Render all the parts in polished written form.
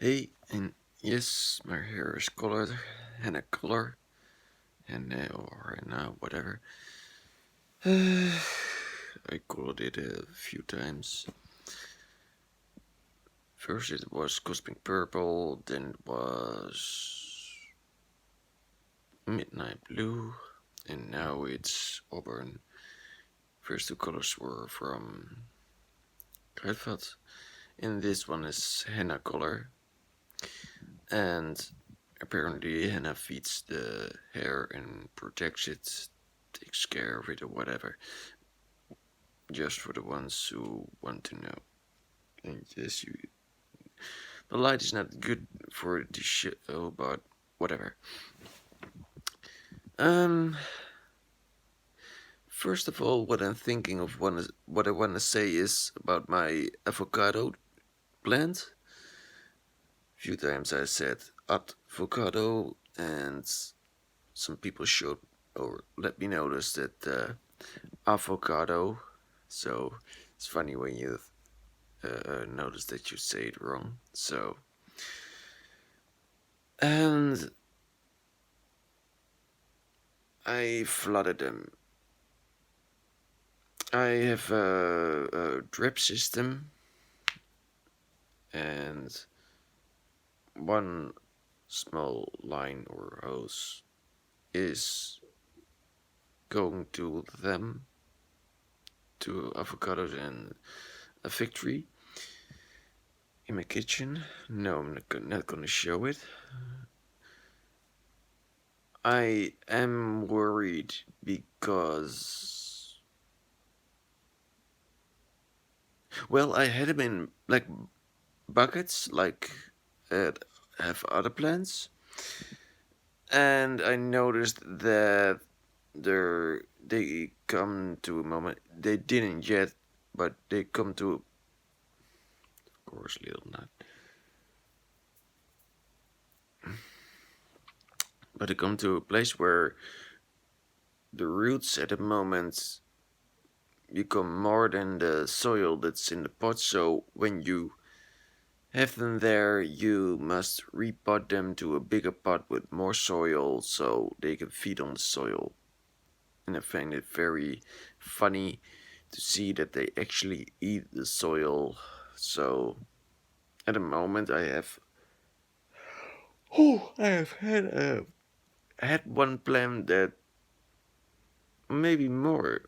Hey, and yes, my hair is colored, henna color, henna or henna, whatever. I colored it a few times. First it was cosmic purple, then it was midnight blue, and now it's auburn. First two colors were from Kruidvat, and this one is henna color. And apparently henna feeds the hair and protects it, takes care of it or whatever. Just for the ones who want to know. And yes, the light is not good for the show, but whatever. Um, First of all, what I'm thinking of, what I want to say is about my avocado plant. A few times I said avocado, and some people showed or let me notice that avocado. So it's funny when you notice that you say it wrong. So, and I flooded them. I have a drip system, and one small line or hose is going to them, to avocados and a fig tree in my kitchen. No, I'm not gonna show it. I am worried because, well, I had them in like buckets, like have other plants, and I noticed that they come to a moment. They didn't yet, but they come to, of course, little nut. But they come to a place where the roots at the moment become more than the soil that's in the pot. So when you have them there, you must repot them to a bigger pot with more soil so they can feed on the soil. And I find it very funny to see that they actually eat the soil. So at the moment, I have had one plant that maybe more.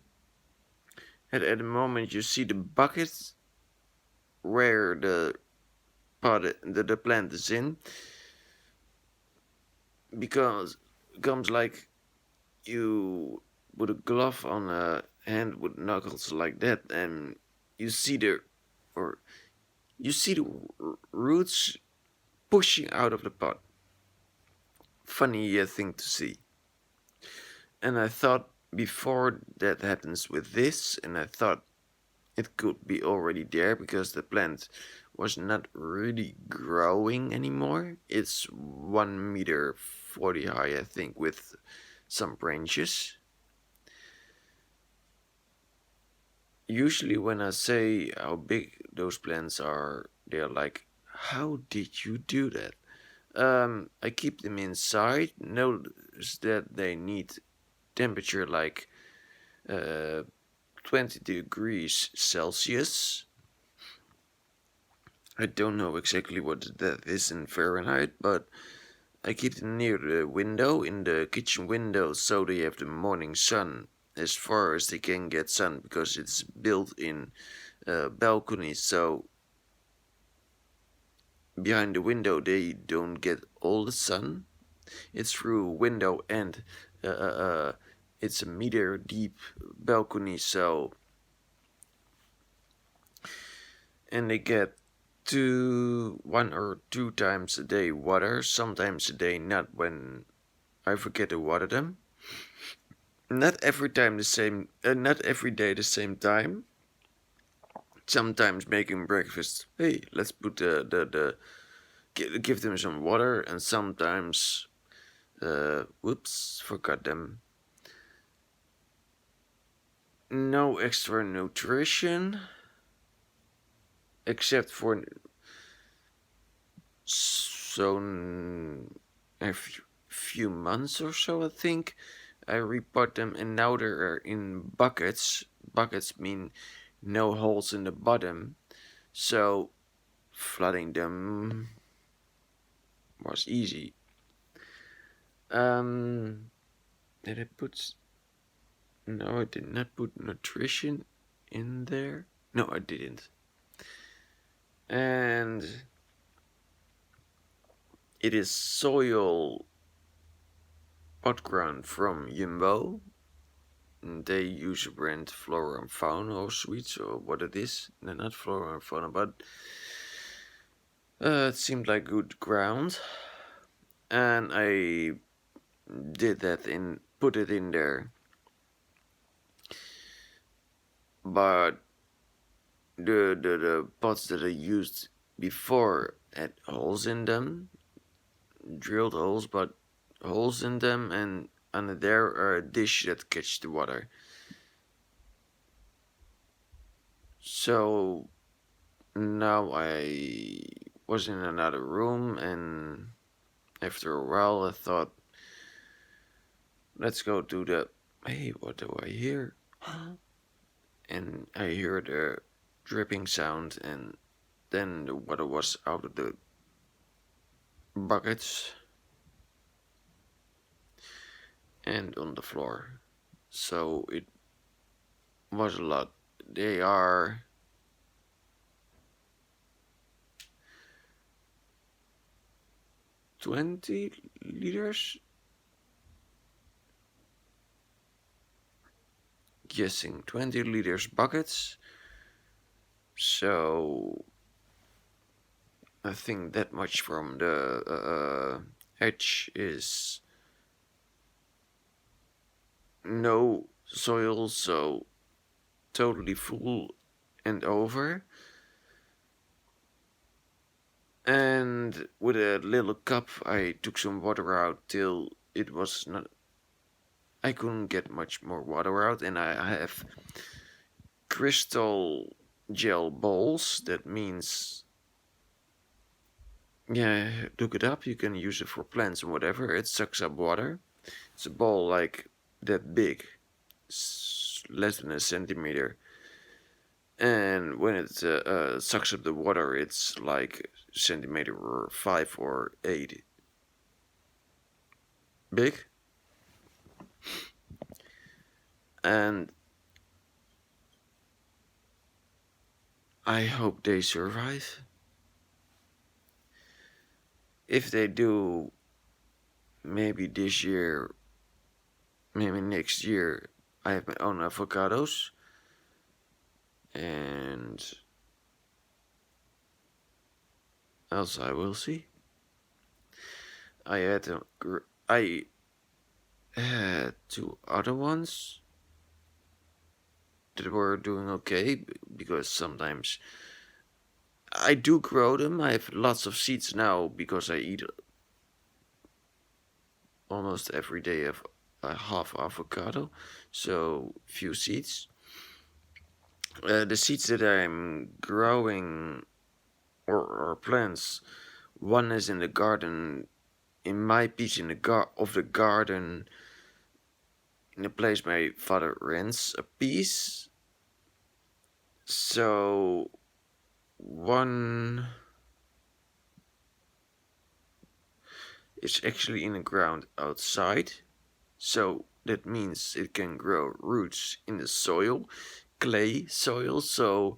At the moment, you see the bucket where the plant is in, because it comes like you put a glove on a hand with knuckles like that, and you see the or you see the roots pushing out of the pot. Funny thing to see. And I thought before that happens with this, and I thought it could be already there because the plant was not really growing anymore. It's 1 meter 40 high, I think, with some branches. Usually, when I say how big those plants are, they're like, "How did you do that?" I keep them inside. Notice that they need temperature like uh, 20 degrees Celsius. I don't know exactly what that is in Fahrenheit, but I keep them near the window, in the kitchen window, so they have the morning sun as far as they can get sun because it's built in balcony. So behind the window, they don't get all the sun. It's through window and uh, uh, uh, it's a meter deep balcony, so and they get 1 or 2 times a day water, sometimes a day not when I forget to water them. Not every time the same, not every day the same time. Sometimes making breakfast. Hey, let's put give them some water, and sometimes, whoops, forgot them. No extra nutrition, except for So a few months or so, I think, I repot them, and now they're in buckets. Buckets mean no holes in the bottom, so flooding them was easy. Um, did I put? No, I did not put nutrition in there. No, I didn't. And it is soil pot ground from Jumbo. They use a brand Flora and Fauna or Sweets or what it is. No, not Flora and Fauna, but it seemed like good ground. And I did that put it in there. But the pots that I used before had holes in them, drilled holes, but holes in them, and under there are a dish that catch the water. So now I was in another room, and after a while I thought, let's go to the. Hey, what do I hear? And I hear the dripping sound, and then the water was out of the buckets and on the floor. So it was a lot. They are 20 liters? Guessing 20 liters buckets. So I think that much from the edge is no soil, so totally full and over. And with a little cup, I took some water out till it was not. I couldn't get much more water out, and I have crystal gel bowls. That means, yeah, look it up. You can use it for plants and whatever. It sucks up water. It's a bowl like that big, less than a centimeter. And when it sucks up the water, it's like centimeter or 5 or 8 big. And I hope they survive. If they do, maybe this year, maybe next year, I have my own avocados. And else I will see. I had two other ones that were doing okay, because sometimes I do grow them. I have lots of seeds now because I eat almost every day of a half avocado, so few seeds. The seeds that I'm growing or plants, one is in the garden, in my piece in the garden, in the place my father rents a piece. So one is actually in the ground outside, so that means it can grow roots in the soil, clay soil. So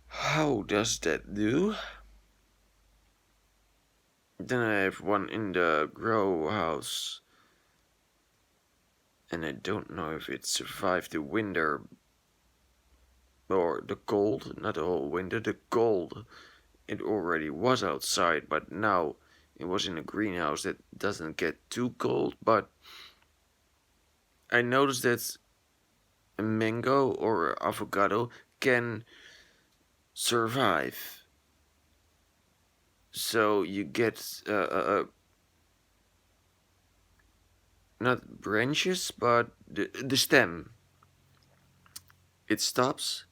how does that do? Then I have one in the grow house, and I don't know if it survived the winter or the cold, not the whole winter, the cold. It already was outside, but now it was in a greenhouse that doesn't get too cold. But I noticed that a mango or avocado can survive. So you get not branches, but the stem. It stops,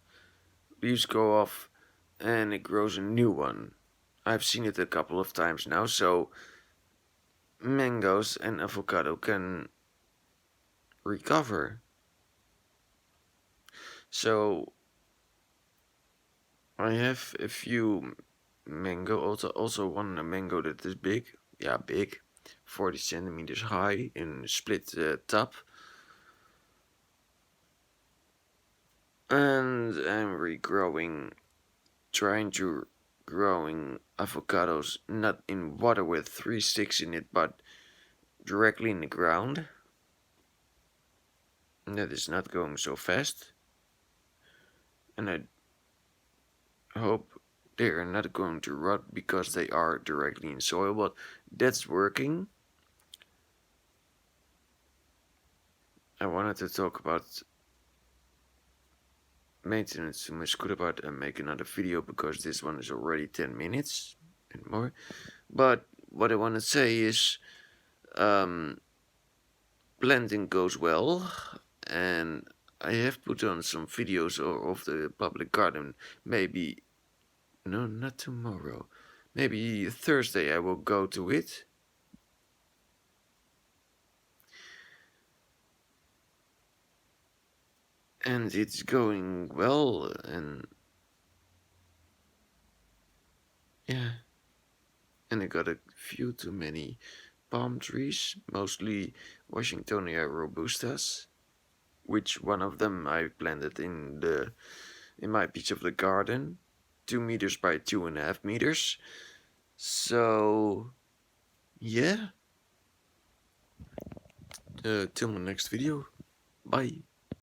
leaves go off, and it grows a new one. I've seen it a couple of times now, so mangoes and avocado can recover. So I have a few mango, also one mango that is big, yeah, big, 40 centimeters high in split top, and I'm regrowing, trying to growing avocados not in water with three sticks in it, but directly in the ground. And that is not going so fast, and I hope they are not going to rot because they are directly in soil, but that's working. I wanted to talk about maintenance to my scooter, but and make another video because this one is already 10 minutes and more. But what I want to say is, um, planting goes well, and I have put on some videos of the public garden. Maybe, no, not tomorrow. Maybe Thursday I will go to it. And it's going well, and yeah. And I got a few too many palm trees, mostly Washingtonia robustas, which one of them I planted in my piece of the garden, 2 meters by 2.5 meters. So yeah, till my next video. Bye.